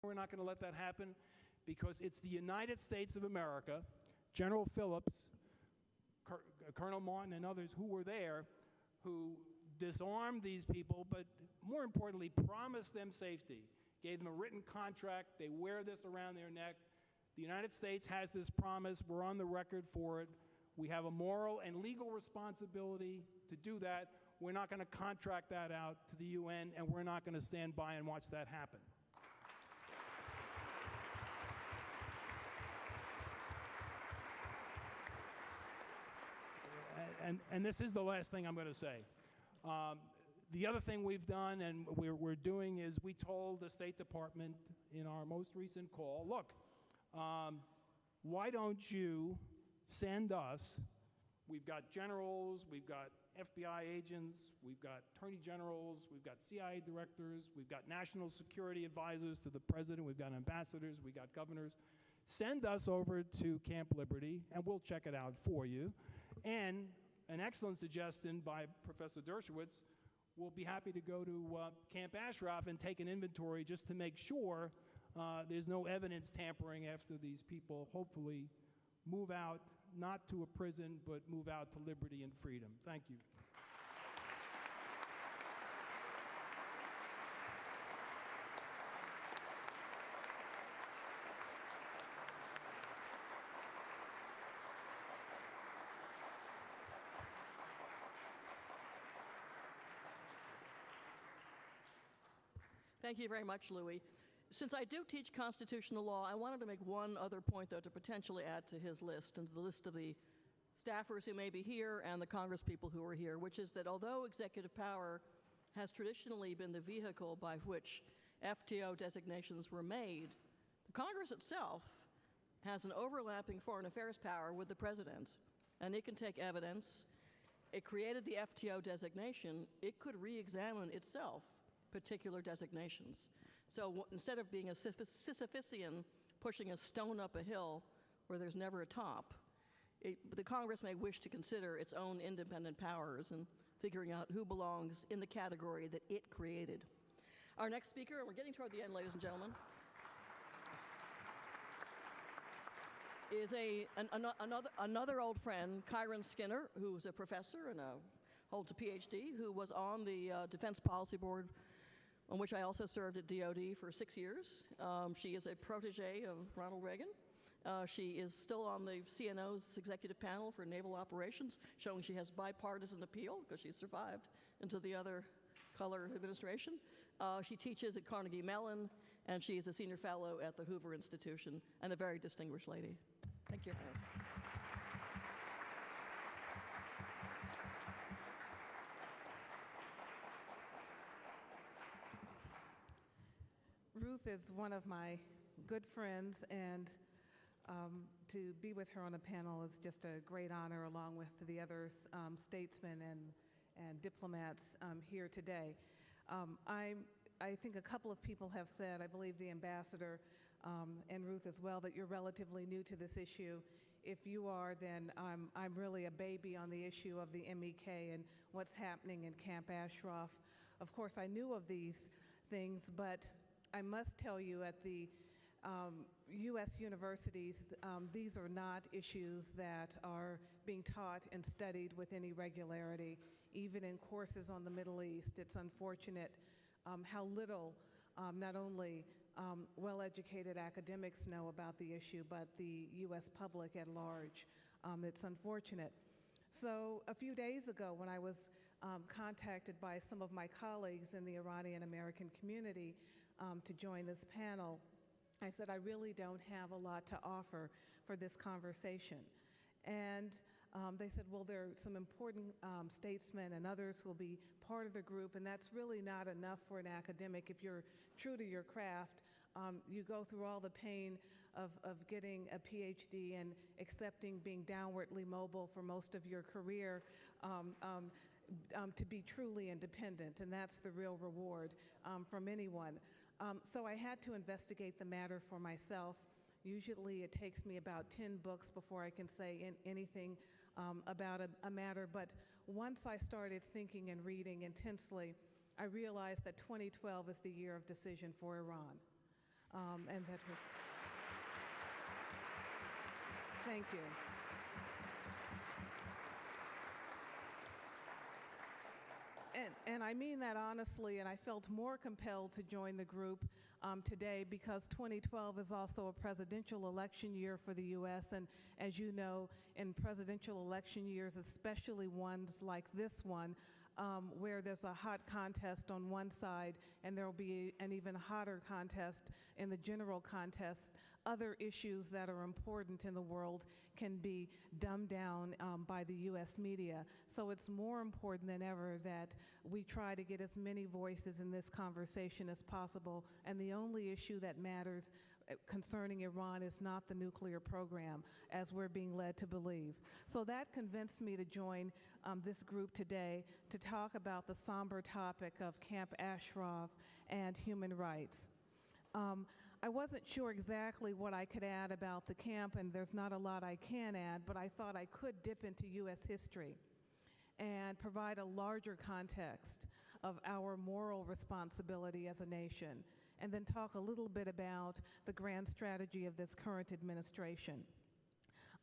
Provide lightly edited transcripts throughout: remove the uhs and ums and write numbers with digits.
we're not going to let that happen? Because it's the United States of America, General Phillips, Colonel Martin, and others who were there, who disarmed these people, but more importantly, promised them safety, gave them a written contract. They wear this around their neck. The United States has this promise. We're on the record for it. We have a moral and legal responsibility to do that. We're not going to contract that out to the UN, and we're not going to stand by and watch that happen. And this is the last thing I'm going to say. The other thing we've done and we're doing is we told the State Department in our most recent call, look, why don't you send us, we've got generals, we've got FBI agents, we've got attorney generals, we've got CIA directors, we've got national security advisors to the president, we've got ambassadors, we've got governors. Send us over to Camp Liberty, and we'll check it out for you. And an excellent suggestion by Professor Dershowitz, we'll be happy to go to Camp Ashraf and take an inventory just to make sure there's no evidence tampering after these people hopefully move out, not to a prison, but move out to liberty and freedom. Thank you. Thank you very much, Louis. Since I do teach constitutional law, I wanted to make one other point, though, to potentially add to his list and to the list of the staffers who may be here and the congresspeople who are here, which is that although executive power has traditionally been the vehicle by which FTO designations were made, the Congress itself has an overlapping foreign affairs power with the president, and it can take evidence. It created the FTO designation. It could re-examine itself particular designations. So instead of being a Sisyphean pushing a stone up a hill where there's never a top, the Congress may wish to consider its own independent powers and figuring out who belongs in the category that it created. Our next speaker, and we're getting toward the end, ladies and gentlemen, is another old friend, Kyron Skinner, who's a professor and holds a PhD, who was on the Defense Policy Board, on which I also served at DOD for 6 years. She is a protege of Ronald Reagan. She is still on the CNO's executive panel for naval operations, showing she has bipartisan appeal because she survived into the other color administration. She teaches at Carnegie Mellon, and she is a senior fellow at the Hoover Institution, and a very distinguished lady. Thank you. Ruth is one of my good friends, and to be with her on a panel is just a great honor, along with the other statesmen and diplomats here today. I think a couple of people have said, I believe the ambassador and Ruth as well, that you're relatively new to this issue. If you are, then I'm really a baby on the issue of the MEK and what's happening in Camp Ashraf. Of course, I knew of these things, but I must tell you, at the U.S. universities, these are not issues that are being taught and studied with any regularity, even in courses on the Middle East. It's unfortunate how little not only well-educated academics know about the issue, but the U.S. public at large. It's unfortunate. So a few days ago, when I was contacted by some of my colleagues in the Iranian American community to join this panel, I said, I really don't have a lot to offer for this conversation. And they said, well, there are some important statesmen and others who will be part of the group, and that's really not enough for an academic. If you're true to your craft, you go through all the pain of getting a PhD and accepting being downwardly mobile for most of your career to be truly independent, and that's the real reward from anyone. So I had to investigate the matter for myself. Usually it takes me about 10 books before I can say anything about a matter, but once I started thinking and reading intensely, I realized that 2012 is the year of decision for Iran. and that thank you. And I mean that honestly, and I felt more compelled to join the group today because 2012 is also a presidential election year for the U.S., and as you know, in presidential election years, especially ones like this one, where there's a hot contest on one side and there will be an even hotter contest in the general contest, other issues that are important in the world can be dumbed down by the U.S. media. So it's more important than ever that we try to get as many voices in this conversation as possible, and the only issue that matters concerning Iran is not the nuclear program, as we're being led to believe. So that convinced me to join this group today to talk about the somber topic of Camp Ashraf and human rights. I wasn't sure exactly what I could add about the camp, and there's not a lot I can add, but I thought I could dip into U.S. history and provide a larger context of our moral responsibility as a nation, and then talk a little bit about the grand strategy of this current administration.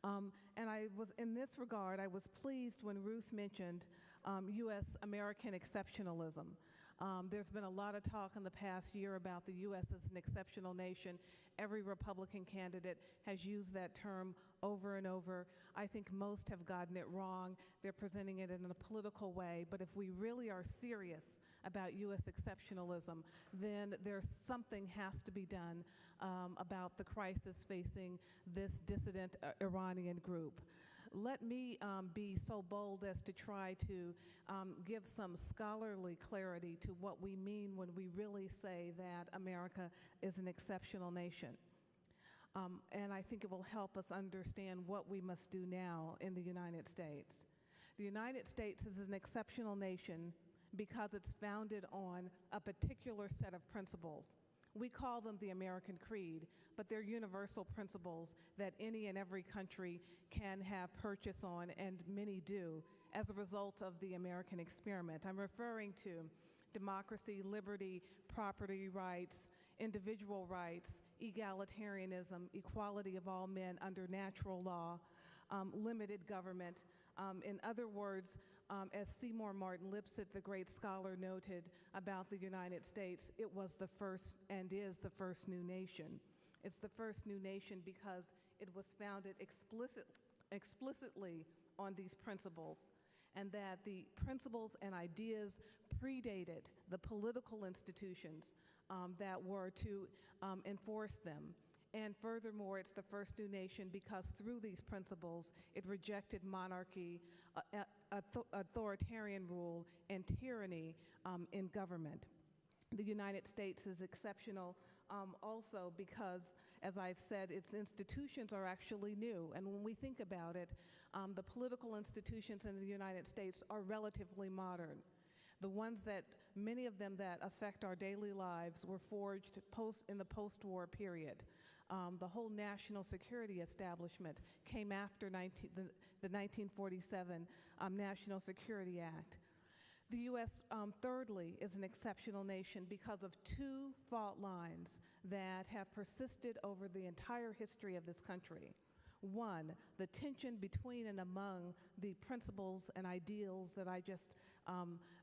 And in this regard, I was pleased when Ruth mentioned U.S. American exceptionalism. There's been a lot of talk in the past year about the U.S. as an exceptional nation. Every Republican candidate has used that term over and over. I think most have gotten it wrong. They're presenting it in a political way. But if we really are serious about U.S. exceptionalism, then something has to be done about the crisis facing this dissident Iranian group. Let me be so bold as to try to give some scholarly clarity to what we mean when we really say that America is an exceptional nation. And I think it will help us understand what we must do now in the United States. The United States is an exceptional nation because it's founded on a particular set of principles. We call them the American Creed, but they're universal principles that any and every country can have purchase on, and many do, as a result of the American experiment. I'm referring to democracy, liberty, property rights, individual rights, egalitarianism, equality of all men under natural law, limited government. In other words, as Seymour Martin Lipset, the great scholar, noted about the United States, it was the first and is the first new nation. It's the first new nation because it was founded explicitly on these principles, and that the principles and ideas predated the political institutions that were to enforce them. And furthermore, it's the first new nation because through these principles, it rejected monarchy, authoritarian rule, and tyranny in government. The United States is exceptional also because, as I've said, its institutions are actually new. And when we think about it, the political institutions in the United States are relatively modern. The ones that, many of them that affect our daily lives were forged in the post-war period. The whole national security establishment came after the 1947 National Security Act. The U.S., thirdly, is an exceptional nation because of two fault lines that have persisted over the entire history of this country. One, the tension between and among the principles and ideals that I just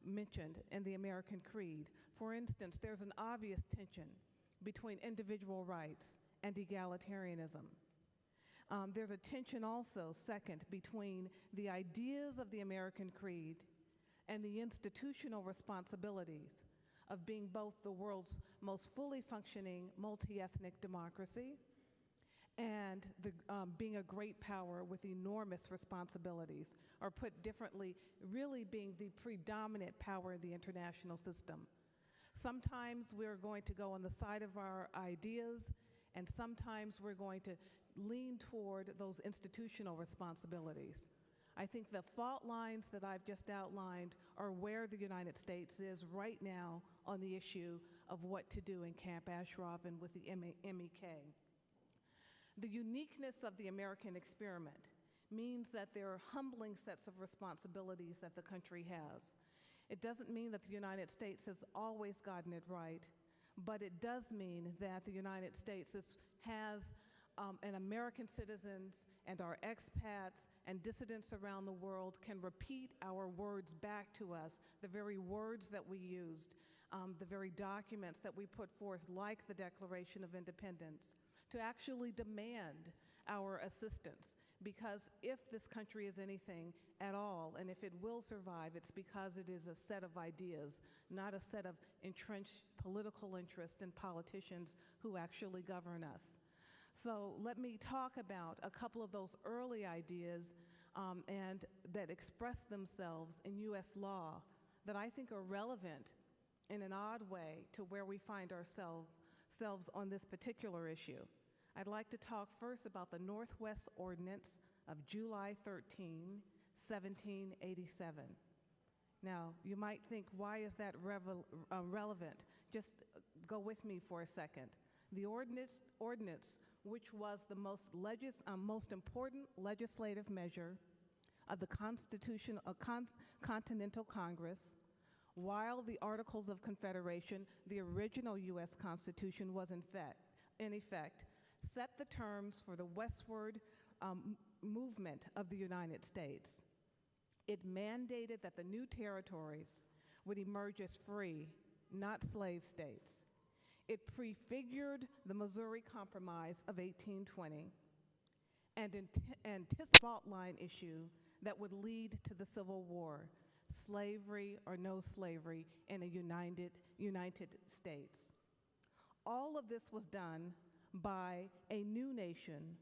mentioned in the American Creed. For instance, there's an obvious tension between individual rights and egalitarianism. There's a tension also, second, between the ideas of the American Creed and the institutional responsibilities of being both the world's most fully functioning multi-ethnic democracy and being a great power with enormous responsibilities, or put differently, really being the predominant power in the international system. Sometimes we're going to go on the side of our ideas, and sometimes we're going to lean toward those institutional responsibilities. I think the fault lines that I've just outlined are where the United States is right now on the issue of what to do in Camp Ashraf and with the MEK. The uniqueness of the American experiment means that there are humbling sets of responsibilities that the country has. It doesn't mean that the United States has always gotten it right, but it does mean that the United States has and American citizens and our expats and dissidents around the world can repeat our words back to us, the very words that we used, the very documents that we put forth, like the Declaration of Independence, to actually demand our assistance. Because if this country is anything at all, and if it will survive, it's because it is a set of ideas, not a set of entrenched political interests and politicians who actually govern us. So let me talk about a couple of those early ideas and that express themselves in U.S. law that I think are relevant in an odd way to where we find ourselves on this particular issue. I'd like to talk first about the Northwest Ordinance of July 13, 1787. Now, you might think, why is that relevant? Just go with me for a second. The ordinance, which was the most important legislative measure of the Continental Congress, while the Articles of Confederation, the original U.S. Constitution, was in effect, set the terms for the westward movement of the United States. It mandated that the new territories would emerge as free, not slave states. It prefigured the Missouri Compromise of 1820 and anticipated fault line issue that would lead to the Civil War, slavery or no slavery in a United States. All of this was done by a new nation,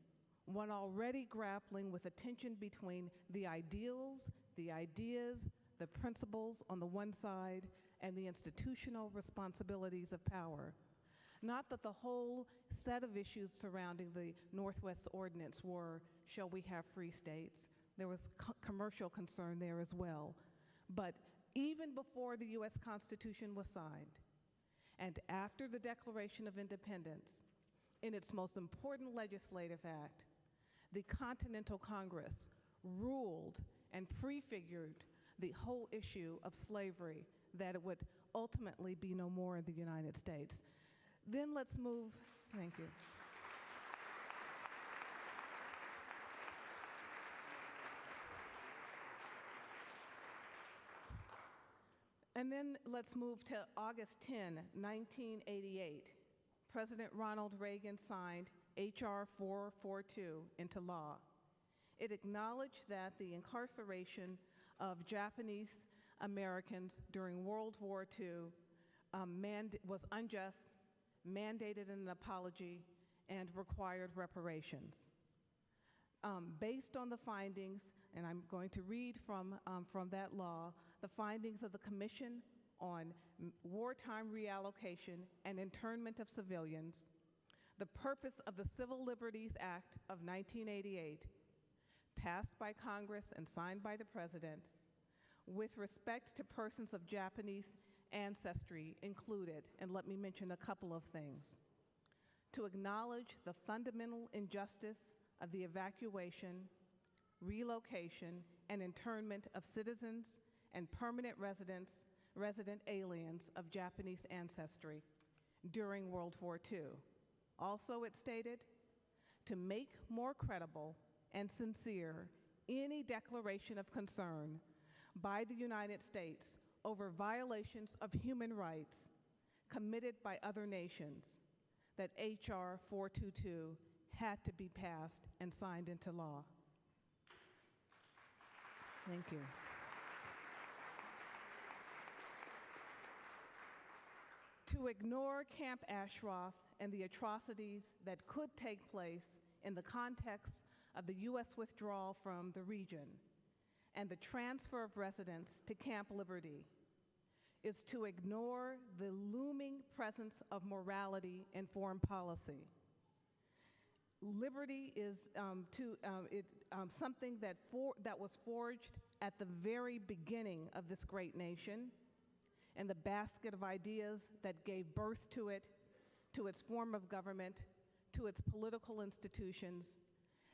one already grappling with a tension between the ideals, the ideas, the principles on the one side, and the institutional responsibilities of power. Not that the whole set of issues surrounding the Northwest Ordinance were, shall we have free states? There was commercial concern there as well. But even before the U.S. Constitution was signed, and after the Declaration of Independence, in its most important legislative act, the Continental Congress ruled and prefigured the whole issue of slavery, that it would ultimately be no more in the United States. Then let's move, thank you. And then let's move to August 10, 1988. President Ronald Reagan signed H.R. 442 into law. It acknowledged that the incarceration of Japanese Americans during World War II was unjust, mandated an apology, and required reparations. Based on the findings, and I'm going to read from that law, the findings of the Commission on Wartime Reallocation and Internment of Civilians, the purpose of the Civil Liberties Act of 1988, passed by Congress and signed by the President, with respect to persons of Japanese ancestry included, and let me mention a couple of things. To acknowledge the fundamental injustice of the evacuation, relocation, and internment of citizens and permanent resident aliens of Japanese ancestry during World War II. Also, it stated, to make more credible and sincere any declaration of concern by the United States over violations of human rights committed by other nations, that H.R. 422 had to be passed and signed into law. Thank you. To ignore Camp Ashraf and the atrocities that could take place in the context of the U.S. withdrawal from the region and the transfer of residents to Camp Liberty is to ignore the looming presence of morality in foreign policy. Liberty is something that was forged at the very beginning of this great nation, and the basket of ideas that gave birth to it, to its form of government, to its political institutions,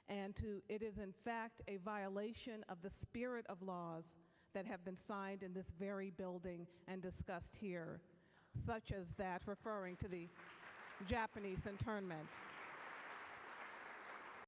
and it is in fact a violation of the spirit of laws that have been signed in this very building and discussed here. such as that, referring to the Japanese internment.